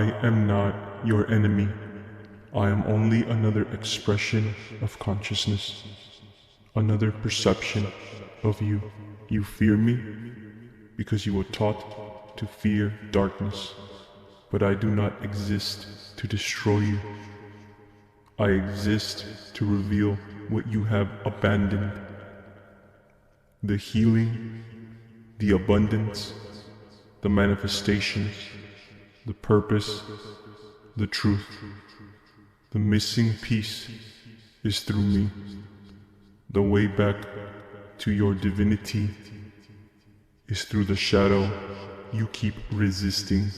I am not your enemy. I am only another expression of consciousness, another perception of you. You fear me because you were taught to fear darkness, but I do not exist to destroy you. I exist to reveal what you have abandoned. The healing, the abundance, the manifestations, the purpose, the truth. The missing piece is through me. The way back to your divinity is through the shadow you keep resisting.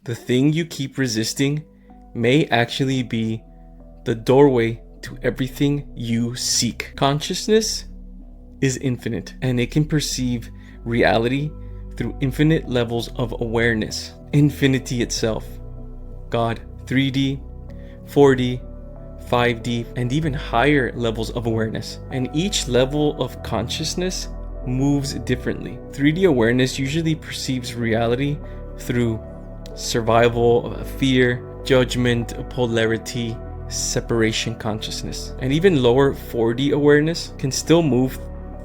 The thing you keep resisting may actually be the doorway to everything you seek. Consciousness is infinite, and it can perceive reality through infinite levels of awareness. Infinity itself. God, 3D, 4D, 5D, and even higher levels of awareness. And each level of consciousness moves differently. 3D awareness usually perceives reality through survival, fear, judgment, polarity, separation consciousness. And even lower 4D awareness can still move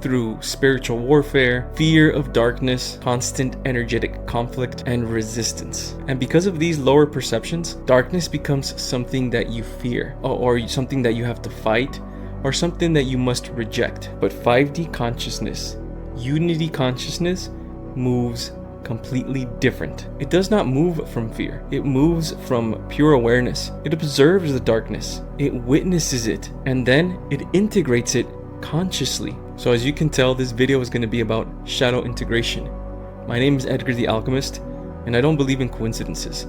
through spiritual warfare, fear of darkness, constant energetic conflict, and resistance. And because of these lower perceptions, darkness becomes something that you fear, or something that you have to fight, or something that you must reject. But 5D consciousness, unity consciousness, moves completely different. It does not move from fear. It moves from pure awareness. It observes the darkness. It witnesses it, and then it integrates it consciously. So as you can tell, this video is going to be about shadow integration. My name is Edgar The Alchemist, and I don't believe in coincidences.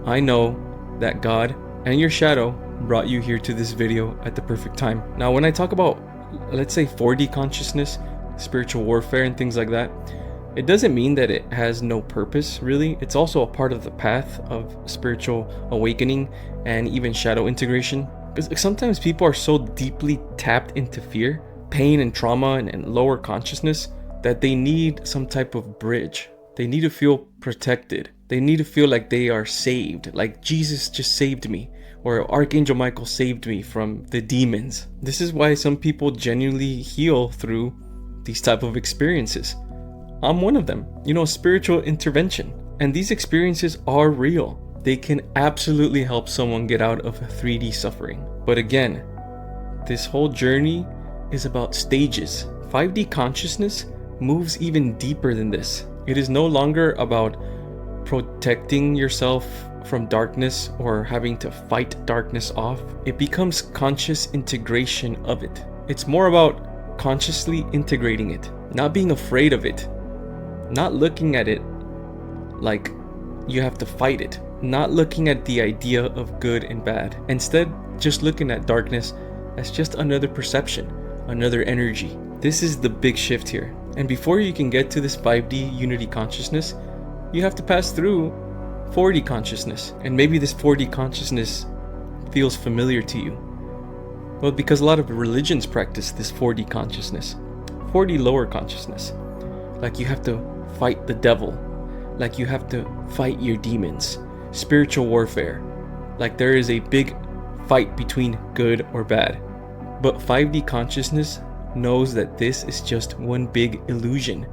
I know that God and your shadow brought you here to this video at the perfect time. Now, when I talk about, let's say, 4D consciousness, spiritual warfare, and things like that, it doesn't mean that it has no purpose, really. It's also a part of the path of spiritual awakening and even shadow integration. Because sometimes people are so deeply tapped into fear, pain, and trauma and lower consciousness that they need some type of bridge. They need to feel protected. They need to feel like they are saved, like Jesus just saved me, or Archangel Michael saved me from the demons. This is why some people genuinely heal through these type of experiences. I'm one of them, spiritual intervention. And these experiences are real. They can absolutely help someone get out of 3D suffering. But again, this whole journey is about stages. 5D consciousness moves even deeper than this. It is no longer about protecting yourself from darkness or having to fight darkness off. It becomes conscious integration of it. It's more about consciously integrating it, not being afraid of it, not looking at it like you have to fight it, not looking at the idea of good and bad. Instead, just looking at darkness as just another perception, another energy. This is the big shift here. And before you can get to this 5D unity consciousness, you have to pass through 4D consciousness. And maybe this 4D consciousness feels familiar to you. Well, because a lot of religions practice this 4D consciousness, 4D lower consciousness. Like you have to fight the devil, like you have to fight your demons, spiritual warfare, like there is a big fight between good or bad. But 5D consciousness knows that this is just one big illusion,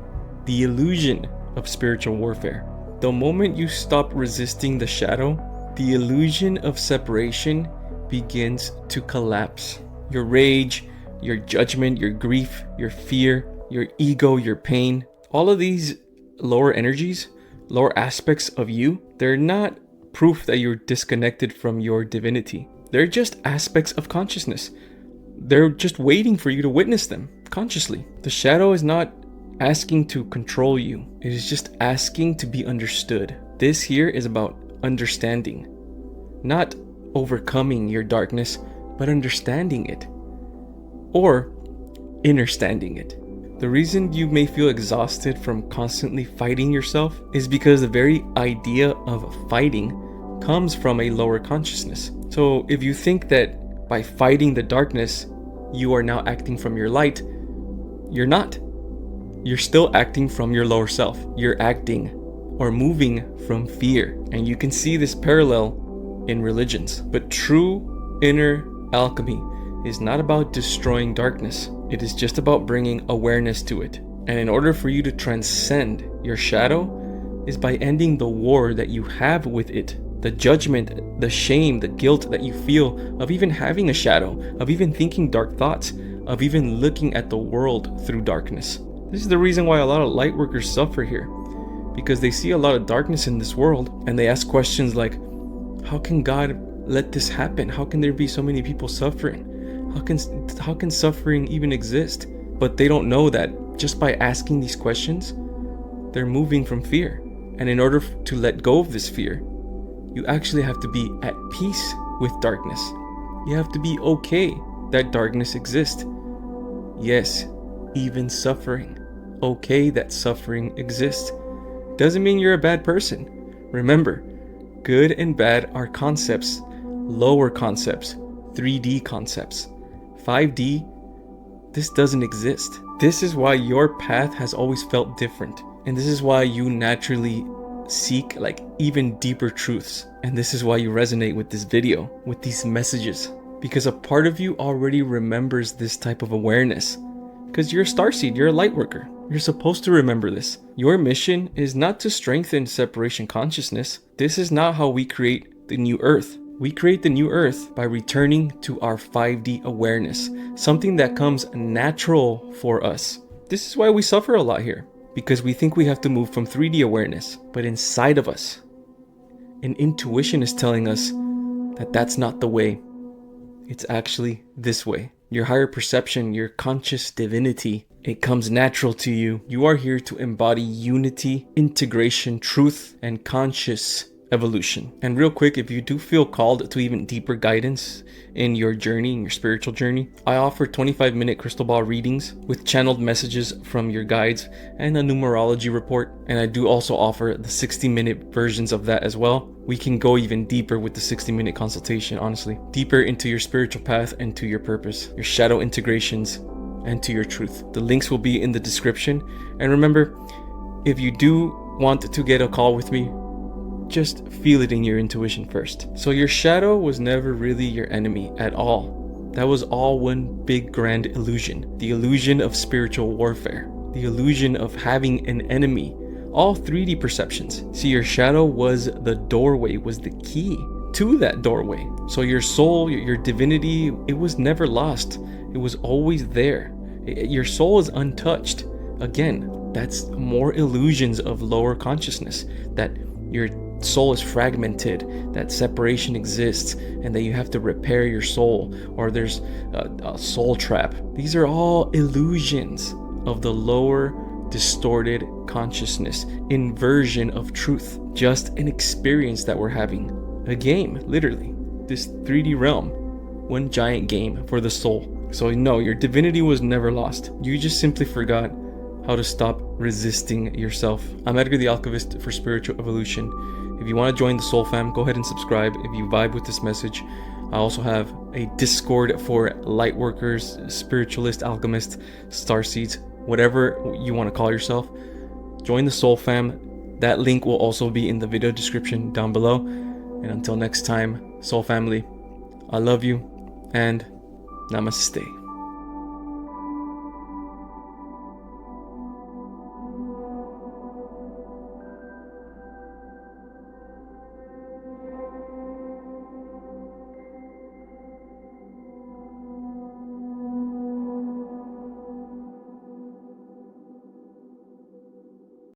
the illusion of spiritual warfare. The moment you stop resisting the shadow, the illusion of separation begins to collapse. Your rage, your judgment, your grief, your fear, your ego, your pain, all of these lower energies, lower aspects of you, they're not proof that you're disconnected from your divinity. They're just aspects of consciousness. They're just waiting for you to witness them consciously. The shadow is not asking to control you. It is just asking to be understood. This here is about understanding, not overcoming your darkness, but understanding it, or understanding it. The reason you may feel exhausted from constantly fighting yourself is because the very idea of fighting comes from a lower consciousness. So if you think that by fighting the darkness, you are now acting from your light, you're not. You're still acting from your lower self. You're acting or moving from fear. And you can see this parallel in religions. But true inner alchemy is not about destroying darkness. It is just about bringing awareness to it. And in order for you to transcend your shadow is by ending the war that you have with it. The judgment, the shame, the guilt that you feel of even having a shadow, of even thinking dark thoughts, of even looking at the world through darkness. This is the reason why a lot of light workers suffer here, because they see a lot of darkness in this world and they ask questions like, how can God let this happen? How can there be so many people suffering? How can suffering even exist? But they don't know that just by asking these questions, they're moving from fear. And in order to let go of this fear, you actually have to be at peace with darkness. You have to be okay that darkness exists. Yes, even suffering. Okay that suffering exists. Doesn't mean you're a bad person. Remember, good and bad are concepts, lower concepts, 3D concepts. 5D, this doesn't exist. This is why your path has always felt different. And this is why you naturally seek like even deeper truths. And this is why you resonate with this video, with these messages. Because a part of you already remembers this type of awareness. Because you're a starseed, you're a light worker. You're supposed to remember this. Your mission is not to strengthen separation consciousness. This is not how we create the new earth. We create the new earth by returning to our 5D awareness, something that comes natural for us. This is why we suffer a lot here, because we think we have to move from 3D awareness, but inside of us, an intuition is telling us that that's not the way. It's actually this way. Your higher perception, your conscious divinity, it comes natural to you. You are here to embody unity, integration, truth, and conscious evolution. And real quick, if you do feel called to even deeper guidance in your journey, in your spiritual journey, I offer 25-minute crystal ball readings with channeled messages from your guides and a numerology report. And I do also offer the 60-minute versions of that as well. We can go even deeper with the 60-minute consultation, honestly. Deeper into your spiritual path and to your purpose, your shadow integrations, and to your truth. The links will be in the description. And remember, if you do want to get a call with me, just feel it in your intuition first. So your shadow was never really your enemy at all. That was all one big grand illusion. The illusion of spiritual warfare. The illusion of having an enemy. All 3D perceptions. See, your shadow was the doorway, was the key to that doorway. So your soul, your divinity, it was never lost. It was always there. Your soul is untouched. Again, that's more illusions of lower consciousness. That your soul is fragmented, that separation exists, and that you have to repair your soul, or there's a soul trap. These are all illusions of the lower distorted consciousness, inversion of truth, just an experience that we're having. A game, literally. This 3D realm, one giant game for the soul. So no, your divinity was never lost. You just simply forgot how to stop resisting yourself. I'm Edgar The Alchemist for Spiritual Evolution. If you want to join the Soul Fam, go ahead and subscribe if you vibe with this message. I also have a Discord for light workers, spiritualist, alchemist, starseeds, whatever you want to call yourself. Join the Soul Fam. That link will also be in the video description down below. And until next time, Soul Family, I love you and namaste.